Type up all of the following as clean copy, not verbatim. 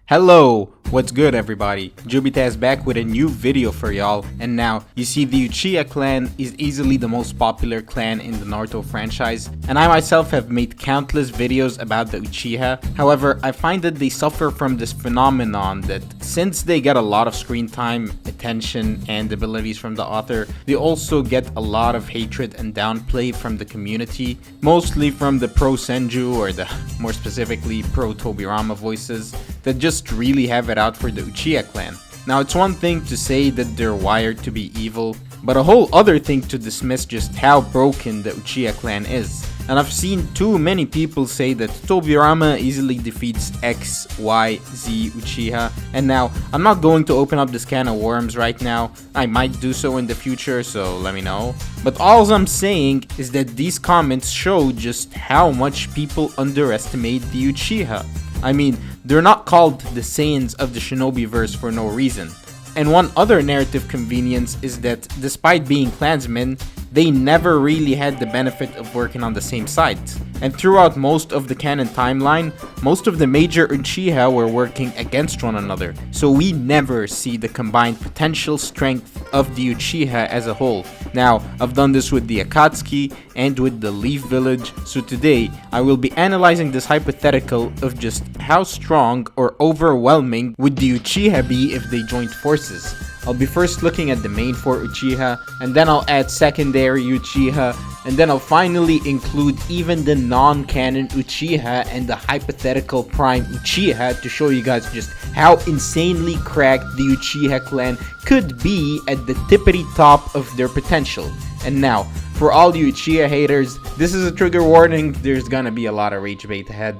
Hello, what's good everybody? Jubita is back with a new video for y'all, and now you see the Uchiha clan is easily the most popular clan in the Naruto franchise, and I myself have made countless videos about the Uchiha. However, I find that they suffer from this phenomenon that since they get a lot of screen time, attention, and abilities from the author, they also get a lot of hatred and downplay from the community, mostly from the pro Senju or the more specifically pro Tobirama voices that just really have it out for the Uchiha clan. Now, it's one thing to say that they're wired to be evil, but a whole other thing to dismiss just how broken the Uchiha clan is. And I've seen too many people say that Tobirama easily defeats X, Y, Z Uchiha, and now I'm not going to open up this can of worms right now. I might do so in the future, so let me know. But all I'm saying is that these comments show just how much people underestimate the Uchiha. I mean, they're not called the Saiyans of the Shinobi verse for no reason. And one other narrative convenience is that despite being clansmen, they never really had the benefit of working on the same side. And throughout most of the canon timeline, most of the major Uchiha were working against one another, so we never see the combined potential strength of the Uchiha as a whole. Now, I've done this with the Akatsuki and with the Leaf Village, so today I will be analyzing this hypothetical of just how strong or overwhelming would the Uchiha be if they joined forces. I'll be first looking at the main 4 Uchiha, and then I'll add secondary Uchiha, and then I'll finally include even the non-canon Uchiha and the hypothetical prime Uchiha to show you guys just how insanely cracked the Uchiha clan could be at the tippity top of their potential. And now, for all you Uchiha haters, this is a trigger warning, there's gonna be a lot of rage bait ahead.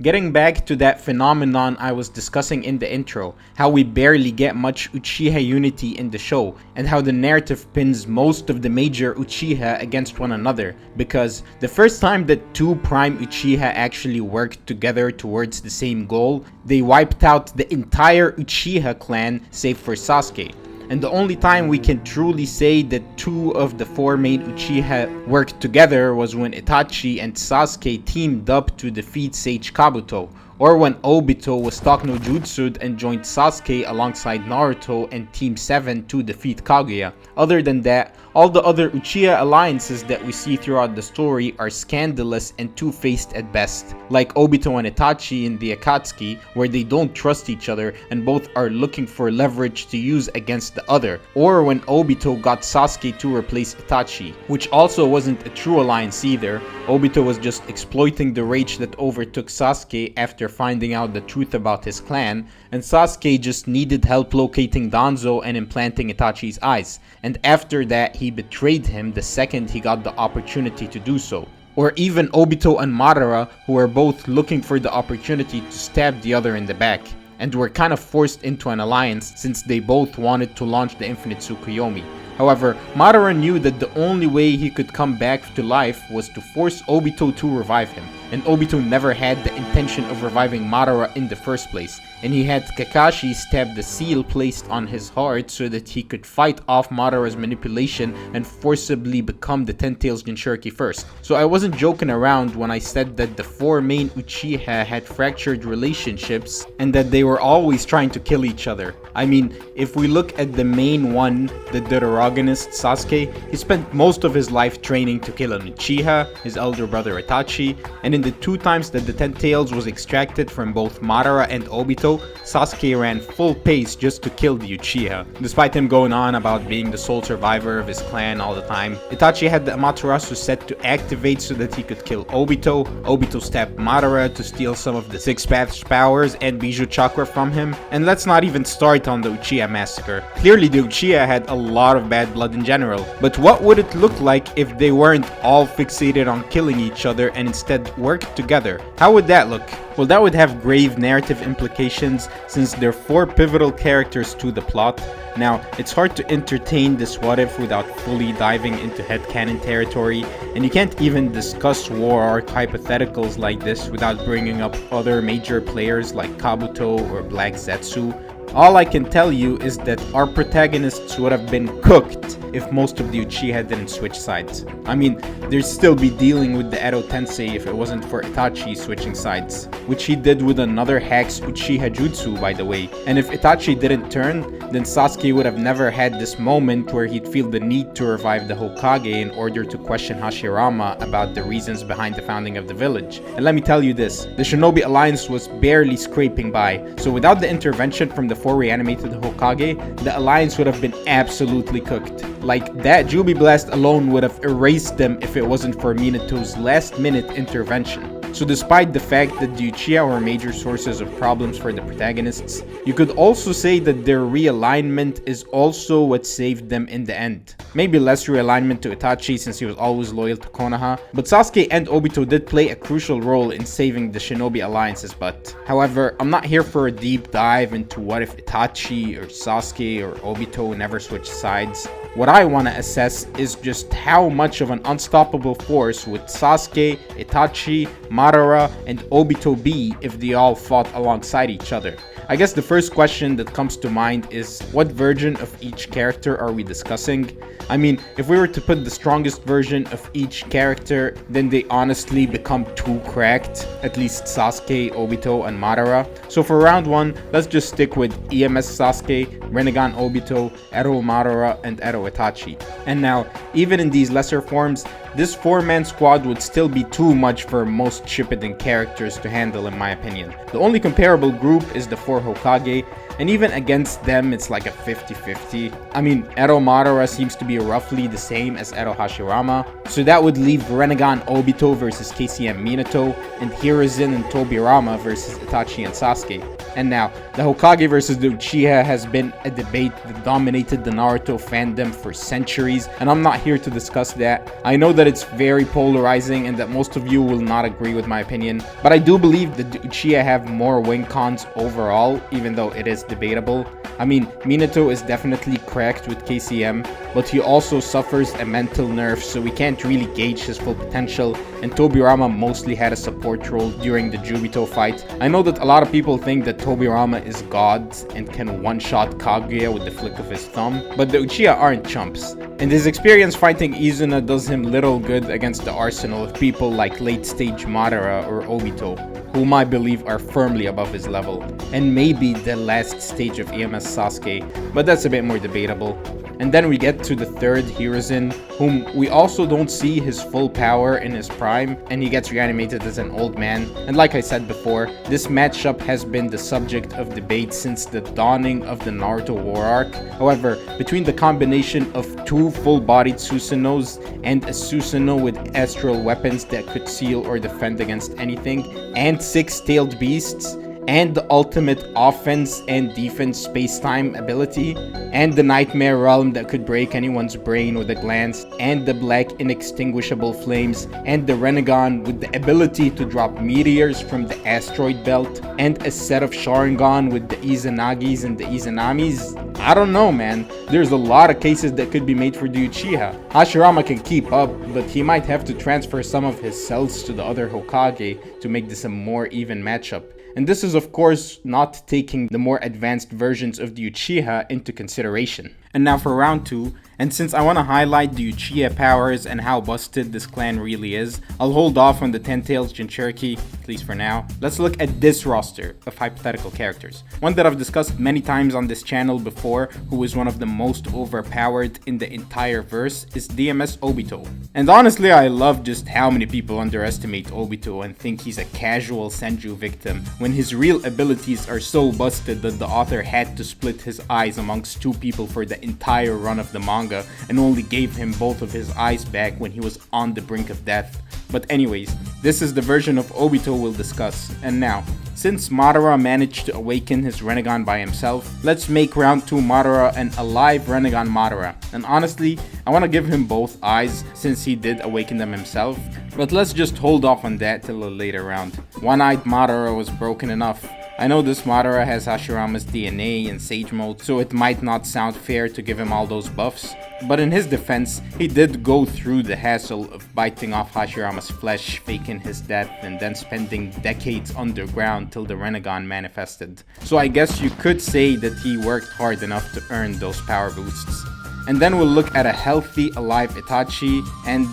Getting back to that phenomenon I was discussing in the intro, how we barely get much Uchiha unity in the show, and how the narrative pins most of the major Uchiha against one another, because the first time that 2 prime Uchiha actually worked together towards the same goal, they wiped out the entire Uchiha clan save for Sasuke. And the only time we can truly say that 2 of the 4 main Uchiha worked together was when Itachi and Sasuke teamed up to defeat Sage Kabuto, or when Obito was stuck no Jutsu'd and joined Sasuke alongside Naruto and Team 7 to defeat Kaguya. Other than that, all the other Uchiha alliances that we see throughout the story are scandalous and two-faced at best, like Obito and Itachi in the Akatsuki, where they don't trust each other and both are looking for leverage to use against the other, or when Obito got Sasuke to replace Itachi, which also wasn't a true alliance either. Obito was just exploiting the rage that overtook Sasuke after finding out the truth about his clan, and Sasuke just needed help locating Danzo and implanting Itachi's eyes, and after that he betrayed him the second he got the opportunity to do so. Or even Obito and Madara, who were both looking for the opportunity to stab the other in the back, and were kind of forced into an alliance since they both wanted to launch the Infinite Tsukuyomi. However, Madara knew that the only way he could come back to life was to force Obito to revive him, and Obito never had the intention of reviving Madara in the first place, and he had Kakashi stab the seal placed on his heart so that he could fight off Madara's manipulation and forcibly become the Ten Tails Jinchuriki first. So I wasn't joking around when I said that the 4 main Uchiha had fractured relationships and that they were always trying to kill each other. I mean, if we look at the main one, the Deuteragonist Sasuke, he spent most of his life training to kill an Uchiha, his elder brother Itachi, and in the 2 times that the Ten Tails was extracted from both Madara and Obito, Sasuke ran full pace just to kill the Uchiha. Despite him going on about being the sole survivor of his clan all the time, Itachi had the Amaterasu set to activate so that he could kill Obito. Obito stabbed Madara to steal some of the 6 Paths powers and Bijou Chakra from him. And let's not even start on the Uchiha massacre. Clearly the Uchiha had a lot of bad blood in general, but what would it look like if they weren't all fixated on killing each other and instead worked together? How would that look? Well, that would have grave narrative implications since there are 4 pivotal characters to the plot. Now, it's hard to entertain this what if without fully diving into headcanon territory, and you can't even discuss war arc hypotheticals like this without bringing up other major players like Kabuto or Black Zetsu. All I can tell you is that our protagonists would have been cooked if most of the Uchiha didn't switch sides. I mean, they'd still be dealing with the Edo Tensei if it wasn't for Itachi switching sides, which he did with another hack's Uchiha Jutsu, by the way. And if Itachi didn't turn, then Sasuke would have never had this moment where he'd feel the need to revive the Hokage in order to question Hashirama about the reasons behind the founding of the village. And let me tell you this, the Shinobi Alliance was barely scraping by, so without the intervention from the 4 reanimated Hokage, the Alliance would have been absolutely cooked. Like, that Jubi Blast alone would have erased them if it wasn't for Minato's last minute intervention. So despite the fact that the Uchiha were major sources of problems for the protagonists, you could also say that their realignment is also what saved them in the end. Maybe less realignment to Itachi since he was always loyal to Konoha, but Sasuke and Obito did play a crucial role in saving the Shinobi Alliance's butt. However, I'm not here for a deep dive into what if Itachi or Sasuke or Obito never switched sides. What I want to assess is just how much of an unstoppable force would Sasuke, Itachi, Madara, and Obito be if they all fought alongside each other. I guess the first question that comes to mind is, what version of each character are we discussing? I mean, if we were to put the strongest version of each character, then they honestly become too cracked, at least Sasuke, Obito, and Madara. So for round 1, let's just stick with EMS Sasuke, Rinnegan Obito, Ero Madara, and Ero Itachi. And now, even in these lesser forms, this 4-man squad would still be too much for most Shippuden characters to handle in my opinion. The only comparable group is the 4 Hokage, and even against them it's like a 50-50. I mean, Ero Madara seems to be roughly the same as Ero Hashirama, so that would leave Rinnegan Obito versus KCM Minato, and Hiruzen and Tobirama versus Itachi and Sasuke. And now, the Hokage versus the Uchiha has been a debate that dominated the Naruto fandom for centuries, and I'm not here to discuss that. I know that it's very polarizing and that most of you will not agree with my opinion, but I do believe that the Uchiha have more win cons overall, even though it is debatable. I mean, Minato is definitely cracked with KCM, but he also suffers a mental nerf, so we can't really gauge his full potential, and Tobirama mostly had a support role during the Jubito fight. I know that a lot of people think that Tobirama is God and can one-shot Kaguya with the flick of his thumb, but the Uchiha aren't chumps, and his experience fighting Izuna does him little good against the arsenal of people like late-stage Madara or Obito, whom I believe are firmly above his level, and maybe the last stage of EMS Sasuke, but that's a bit more debatable. And then we get to the 3rd Hiruzen, whom we also don't see his full power in his prime, and he gets reanimated as an old man. And like I said before, this matchup has been the subject of debate since the dawning of the Naruto War arc. However, between the combination of 2 full-bodied Susanos and a Susanoo with astral weapons that could seal or defend against anything, and 6 tailed beasts, and the ultimate offense and defense space-time ability, and the nightmare realm that could break anyone's brain with a glance, and the black inextinguishable flames, and the Rinnegan with the ability to drop meteors from the asteroid belt, and a set of Sharingan with the Izanagis and the Izanamis. I don't know, man. There's a lot of cases that could be made for the Uchiha. Hashirama can keep up, but he might have to transfer some of his cells to the other Hokage to make this a more even matchup. And this is of course not taking the more advanced versions of the Uchiha into consideration. And now for round 2, and since I want to highlight the Uchiha powers and how busted this clan really is, I'll hold off on the Ten Tails Jinchuriki, at least for now. Let's look at this roster of hypothetical characters. One that I've discussed many times on this channel before, who is one of the most overpowered in the entire verse, is DMS Obito. And honestly, I love just how many people underestimate Obito and think he's a casual Senju victim, when his real abilities are so busted that the author had to split his eyes amongst 2 people for the entire run of the manga and only gave him both of his eyes back when he was on the brink of death. But anyways, this is the version of Obito we'll discuss. And now, since Madara managed to awaken his Rinnegan by himself, let's make round 2 Madara an alive Rinnegan Madara. And honestly, I want to give him both eyes since he did awaken them himself, but let's just hold off on that till a later round. One-eyed Madara was broken enough. I know this Madara has Hashirama's DNA and Sage Mode, so it might not sound fair to give him all those buffs, but in his defense, he did go through the hassle of biting off Hashirama's flesh, faking his death, and then spending decades underground till the Rinnegan manifested. So I guess you could say that he worked hard enough to earn those power boosts. And then we'll look at a healthy, alive Itachi, and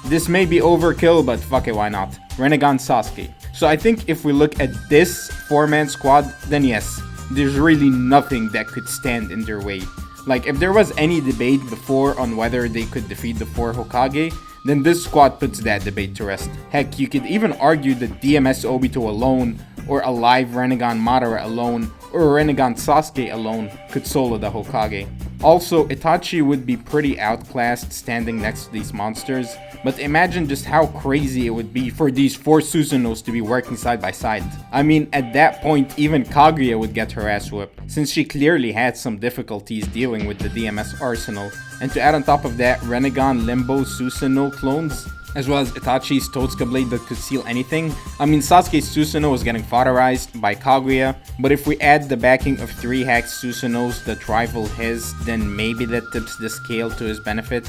this may be overkill, but fuck it, why not? Rinnegan Sasuke. So I think if we look at this 4-man squad, then yes, there's really nothing that could stand in their way. Like, if there was any debate before on whether they could defeat the 4 Hokage, then this squad puts that debate to rest. Heck, you could even argue that DMS Obito alone, or a live Rinnegan Madara alone, or Rinnegan Sasuke alone could solo the Hokage. Also, Itachi would be pretty outclassed standing next to these monsters, but imagine just how crazy it would be for these 4 Susanos to be working side by side. I mean, at that point, even Kaguya would get her ass whipped, since she clearly had some difficulties dealing with the DMS arsenal. And to add on top of that, Rinnegan Limbo Susanoo clones, as well as Itachi's Totsuka blade that could seal anything. I mean, Sasuke's Susanoo was getting fodderized by Kaguya, but if we add the backing of 3 hacked Susanoo's that rival his, then maybe that tips the scale to his benefit.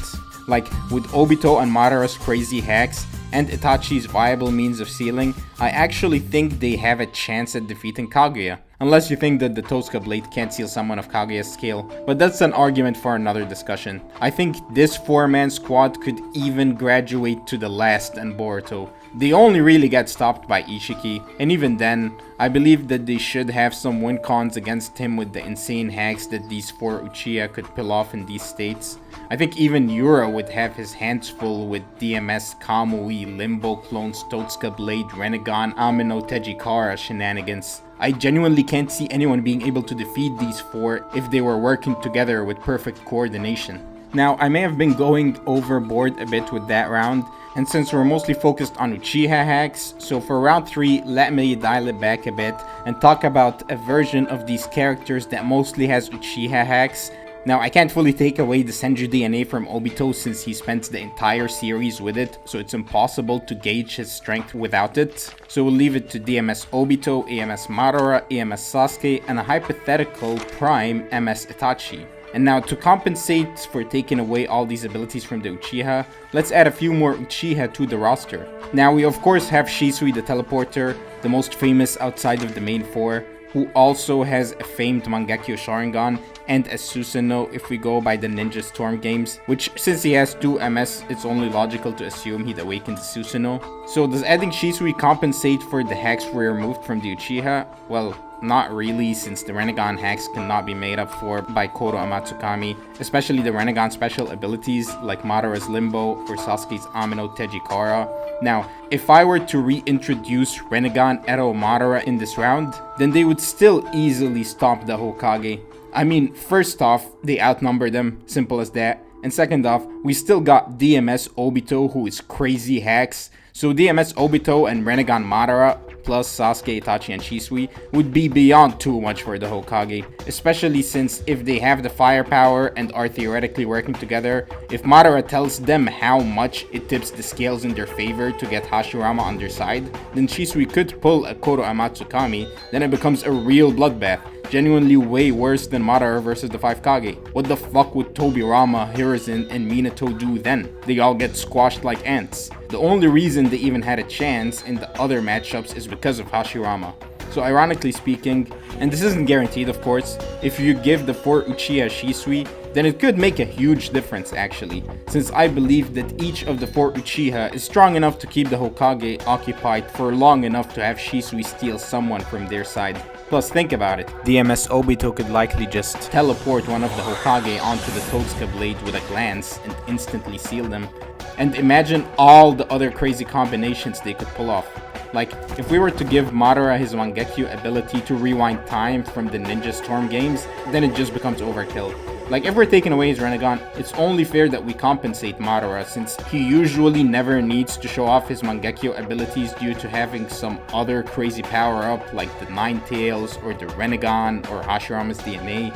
Like, with Obito and Madara's crazy hacks, and Itachi's viable means of sealing, I actually think they have a chance at defeating Kaguya. Unless you think that the Totsuka blade can't seal someone of Kaguya's scale, but that's an argument for another discussion. I think this 4-man squad could even graduate to the last and Boruto. They only really get stopped by Ishiki, and even then, I believe that they should have some win cons against him with the insane hacks that these 4 Uchiha could pull off in these states. I think even Yura would have his hands full with DMS, Kamui, Limbo clones, Totsuka blade, Rinnegan, Amino, Tejikara shenanigans. I genuinely can't see anyone being able to defeat these 4 if they were working together with perfect coordination. Now, I may have been going overboard a bit with that round, and since we're mostly focused on Uchiha hacks, so for round 3, let me dial it back a bit and talk about a version of these characters that mostly has Uchiha hacks. Now, I can't fully take away the Senju DNA from Obito since he spent the entire series with it, so it's impossible to gauge his strength without it. So we'll leave it to DMS Obito, AMS Madara, AMS Sasuke, and a hypothetical prime MS Itachi. And now, to compensate for taking away all these abilities from the Uchiha, let's add a few more Uchiha to the roster. Now, we of course have Shisui the Teleporter, the most famous outside of the main 4, who also has a famed Mangekyo Sharingan, and a Susanoo if we go by the Ninja Storm games, which since he has 2 MS, it's only logical to assume he'd awaken the Susanoo. So does adding Shisui compensate for the hacks we removed from the Uchiha? Well, not really, since the Rinnegan hacks cannot be made up for by Kodo Amatsukami, especially the Rinnegan special abilities like Madara's Limbo or Sasuke's Amino Tejikara. Now, if I were to reintroduce Rinnegan Ero Madara in this round, then they would still easily stop the Hokage. I mean, first off, they outnumber them, simple as that. And second off, we still got DMS Obito, who is crazy hacks. So DMS Obito and Rinnegan Madara, plus Sasuke, Itachi, and Shisui, would be beyond too much for the Hokage. Especially since if they have the firepower and are theoretically working together, if Madara tells them how much it tips the scales in their favor to get Hashirama on their side, then Shisui could pull a Kodo Amatsukami, then it becomes a real bloodbath. Genuinely way worse than Madara versus the 5 Kage. What the fuck would Tobirama, Hiruzen, and Minato do then? They all get squashed like ants. The only reason they even had a chance in the other matchups is because of Hashirama. So ironically speaking, and this isn't guaranteed of course, if you give the 4 Uchiha Shisui, then it could make a huge difference actually, since I believe that each of the 4 Uchiha is strong enough to keep the Hokage occupied for long enough to have Shisui steal someone from their side. Plus, think about it, DMS Obito could likely just teleport one of the Hokage onto the Totsuka blade with a glance and instantly seal them. And imagine all the other crazy combinations they could pull off. Like, if we were to give Madara his Mangekyo ability to rewind time from the Ninja Storm games, then it just becomes overkill. Like, if we're taking away his Rinnegan, it's only fair that we compensate Madara since he usually never needs to show off his Mangekyo abilities due to having some other crazy power-up like the Nine Tails or the Rinnegan or Hashirama's DNA.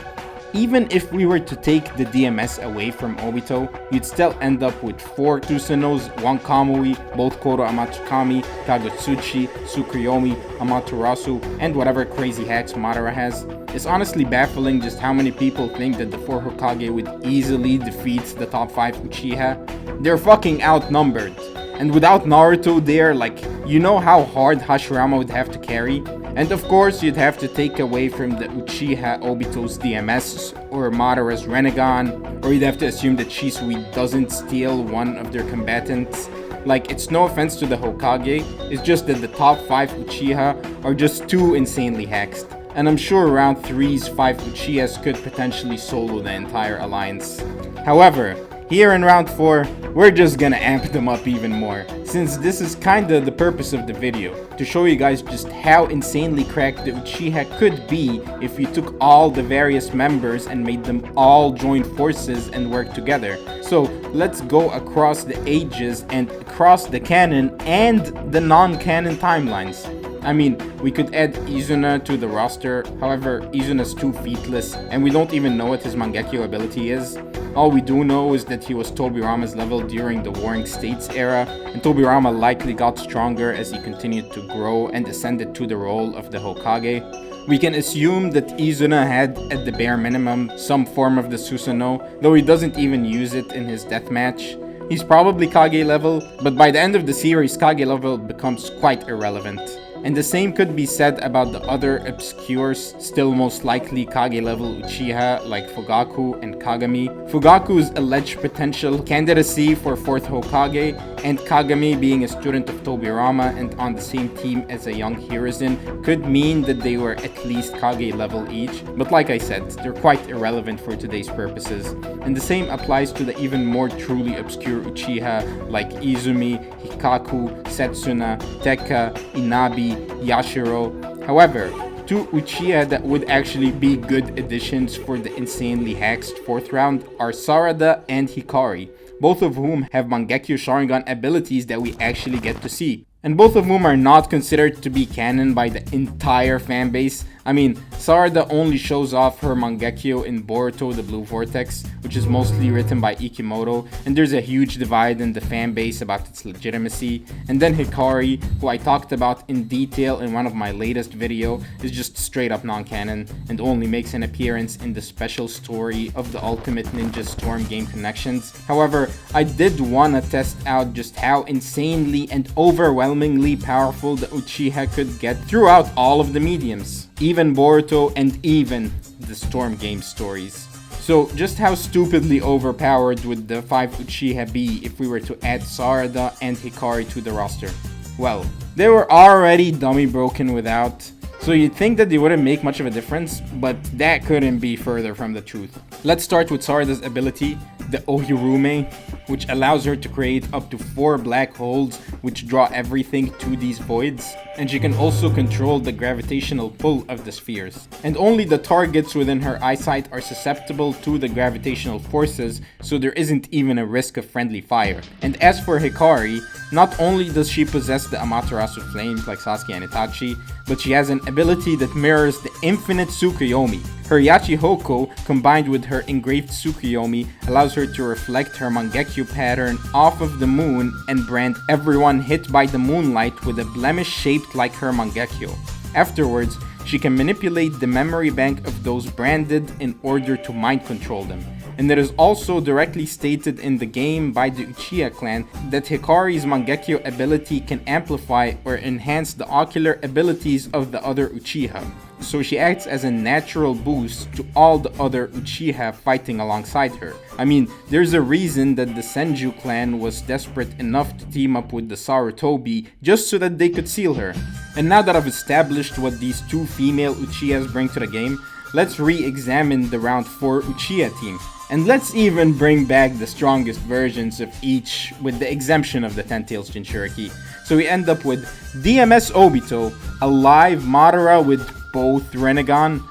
Even if we were to take the DMS away from Obito, you'd still end up with 4 Susanos, 1 Kamui, both Koro Amatsukami, Kagutsuchi, Tsukuyomi, Amaterasu, and whatever crazy hacks Madara has. It's honestly baffling just how many people think that the 4 Hokage would easily defeat the top 5 Uchiha. They're fucking outnumbered. And without Naruto there, like, you know how hard Hashirama would have to carry? And of course, you'd have to take away from the Uchiha Obito's DMS or Madara's Rinnegan, or you'd have to assume that Shisui doesn't steal one of their combatants. Like, it's no offense to the Hokage, it's just that the top 5 Uchiha are just too insanely hexed. And I'm sure round 3's 5 Uchihas could potentially solo the entire alliance. However, here in round 4, we're just gonna amp them up even more, since this is kinda the purpose of the video, to show you guys just how insanely cracked the Uchiha could be if you took all the various members and made them all join forces and work together. So let's go across the ages and across the canon and the non-canon timelines. I mean, we could add Izuna to the roster, however, Izuna's too featless, and we don't even know what his Mangekyo ability is. All we do know is that he was Tobirama's level during the Warring States era, and Tobirama likely got stronger as he continued to grow and ascended to the role of the Hokage. We can assume that Izuna had, at the bare minimum, some form of the Susanoo, though he doesn't even use it in his deathmatch. He's probably Kage level, but by the end of the series, Kage level becomes quite irrelevant. And the same could be said about the other obscures, still most likely Kage level Uchiha like Fugaku and Kagami. Fugaku's alleged potential candidacy for 4th Hokage, and Kagami being a student of Tobirama and on the same team as a young Hiruzen could mean that they were at least Kage level each, but like I said, they're quite irrelevant for today's purposes. And the same applies to the even more truly obscure Uchiha like Izumi, Hikaku, Setsuna, Tekka, Inabi, Yashiro. However, 2 Uchiha that would actually be good additions for the insanely hexed 4th round are Sarada and Hikari, both of whom have Mangekyo Sharingan abilities that we actually get to see, and both of whom are not considered to be canon by the entire fanbase. I mean, Sarada only shows off her Mangekyo in Boruto the Blue Vortex, which is mostly written by Ikimoto, and there's a huge divide in the fanbase about its legitimacy. And then Hikari, who I talked about in detail in one of my latest videos, is just straight up non-canon and only makes an appearance in the special story of the Ultimate Ninja Storm game Connections. However, I did wanna test out just how insanely and overwhelmingly powerful the Uchiha could get throughout all of the mediums, even Boruto and even the Storm game stories. So just how stupidly overpowered would the 5 Uchiha be if we were to add Sarada and Hikari to the roster? Well, they were already dummy broken without, so you'd think that they wouldn't make much of a difference, but that couldn't be further from the truth. Let's start with Sarada's ability, the Ohirume, which allows her to create up to 4 black holes which draw everything to these voids, and she can also control the gravitational pull of the spheres. And only the targets within her eyesight are susceptible to the gravitational forces, so there isn't even a risk of friendly fire. And as for Hikari, not only does she possess the Amaterasu flames like Sasuke and Itachi, but she has an ability that mirrors the infinite Tsukuyomi. Her Yachi Hoko, combined with her engraved Tsukuyomi, allows her to reflect her Mangekyo pattern off of the moon and brand everyone hit by the moonlight with a blemish shaped like her Mangekyo. Afterwards, she can manipulate the memory bank of those branded in order to mind control them. And it is also directly stated in the game by the Uchiha clan that Hikari's Mangekyo ability can amplify or enhance the ocular abilities of the other Uchiha. So she acts as a natural boost to all the other Uchiha fighting alongside her. I mean, there's a reason that the Senju clan was desperate enough to team up with the Sarutobi just so that they could seal her. And now that I've established what these 2 female Uchihas bring to the game, let's re-examine the round 4 Uchiha team. And let's even bring back the strongest versions of each with the exemption of the Ten Tails Jinchuriki. So we end up with DMS Obito, a live Madara with both Rinnegan,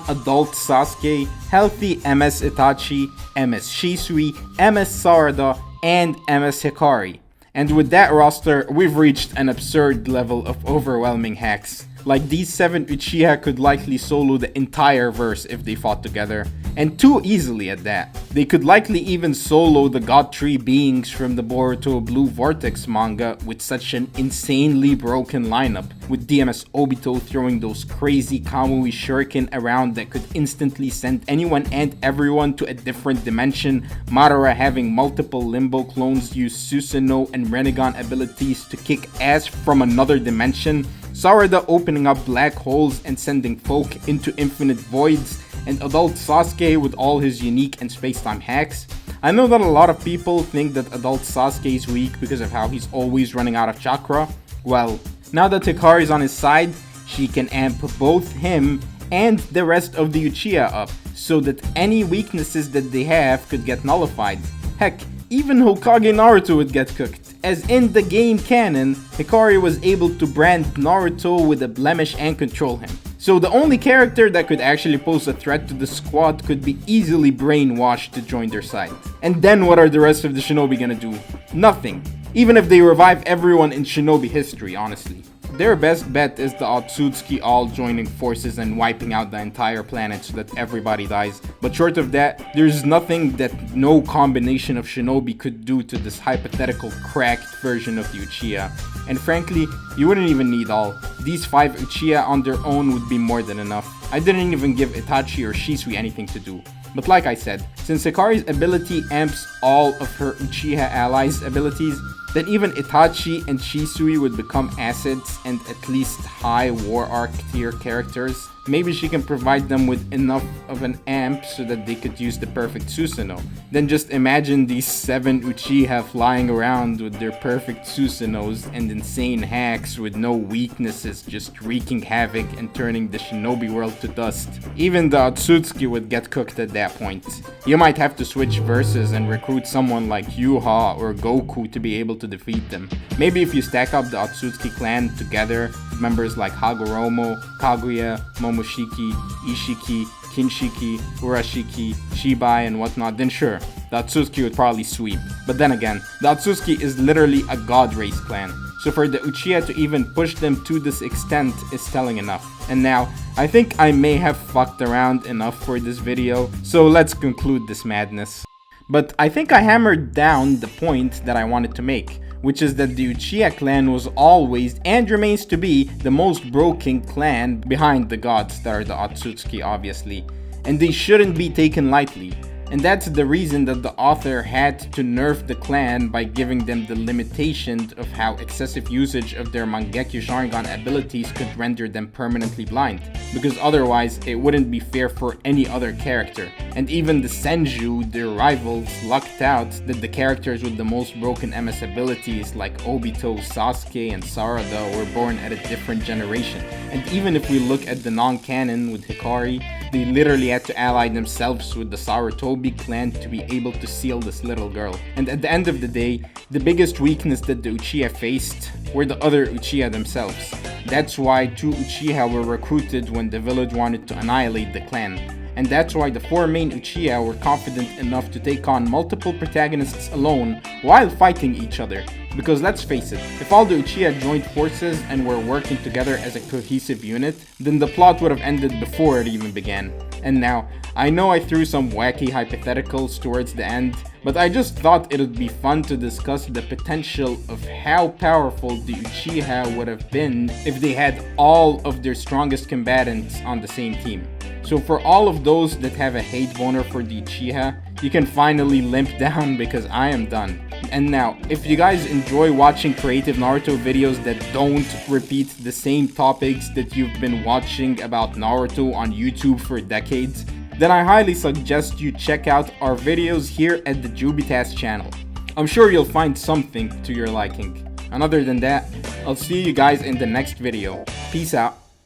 Adult Sasuke, Healthy MS Itachi, MS Shisui, MS Sarada, and MS Hikari. And with that roster, we've reached an absurd level of overwhelming hacks. Like, these 7 Uchiha could likely solo the entire verse if they fought together, and 2 easily at that. They could likely even solo the God Tree beings from the Boruto Blue Vortex manga with such an insanely broken lineup, with DMS Obito throwing those crazy Kamui shuriken around that could instantly send anyone and everyone to a different dimension, Madara having multiple Limbo clones use Susanoo and Renegon abilities to kick ass from another dimension, Sarada opening up black holes and sending folk into infinite voids, and adult Sasuke with all his unique and space-time hacks. I know that a lot of people think that adult Sasuke is weak because of how he's always running out of chakra. Well, now that Hikari is on his side, she can amp both him and the rest of the Uchiha up, so that any weaknesses that they have could get nullified. Heck, even Hokage Naruto would get cooked, as in the game canon, Hikari was able to brand Naruto with a blemish and control him. So the only character that could actually pose a threat to the squad could be easily brainwashed to join their side. And then what are the rest of the shinobi gonna do? Nothing. Even if they revive everyone in shinobi history, honestly. Their best bet is the Otsutsuki all joining forces and wiping out the entire planet so that everybody dies. But short of that, there's nothing that no combination of shinobi could do to this hypothetical cracked version of the Uchiha. And frankly, you wouldn't even need all. These 5 Uchiha on their own would be more than enough. I didn't even give Itachi or Shisui anything to do. But like I said, since Hikari's ability amps all of her Uchiha allies' abilities, then even Itachi and Shisui would become assets and at least high war arc tier characters. Maybe she can provide them with enough of an amp so that they could use the perfect Susanoo. Then just imagine these 7 Uchiha flying around with their perfect Susanoos and insane hacks with no weaknesses, just wreaking havoc and turning the shinobi world to dust. Even the Otsutsuki would get cooked at that point. You might have to switch verses and recruit someone like Yuha or Goku to be able to defeat them. Maybe if you stack up the Otsutsuki clan together, members like Hagoromo, Kaguya, Momoshiki, Ishiki, Kinshiki, Urashiki, Shibai, and whatnot, then sure, the Otsutsuki would probably sweep. But then again, the Otsutsuki is literally a god race clan, so for the Uchiha to even push them to this extent is telling enough. And now, I think I may have fucked around enough for this video, so let's conclude this madness. But I think I hammered down the point that I wanted to make, which is that the Uchiha clan was always and remains to be the most broken clan behind the gods that are the Otsutsuki, obviously, and they shouldn't be taken lightly. And that's the reason that the author had to nerf the clan by giving them the limitation of how excessive usage of their Mangekyo Sharingan abilities could render them permanently blind, because otherwise it wouldn't be fair for any other character. And even the Senju, their rivals, lucked out that the characters with the most broken MS abilities like Obito, Sasuke, and Sarada were born at a different generation. And even if we look at the non-canon with Hikari, they literally had to ally themselves with the Sarutobi clan to be able to seal this little girl. And at the end of the day, the biggest weakness that the Uchiha faced were the other Uchiha themselves. That's why 2 Uchiha were recruited when the village wanted to annihilate the clan. And that's why the 4 main Uchiha were confident enough to take on multiple protagonists alone while fighting each other. Because let's face it, if all the Uchiha joined forces and were working together as a cohesive unit, then the plot would have ended before it even began. And now, I know I threw some wacky hypotheticals towards the end, but I just thought it would be fun to discuss the potential of how powerful the Uchiha would have been if they had all of their strongest combatants on the same team. So for all of those that have a hate boner for the Uchiha, you can finally limp down because I am done. And now, if you guys enjoy watching creative Naruto videos that don't repeat the same topics that you've been watching about Naruto on YouTube for decades, then I highly suggest you check out our videos here at the Jubitas channel. I'm sure you'll find something to your liking. And other than that, I'll see you guys in the next video. Peace out.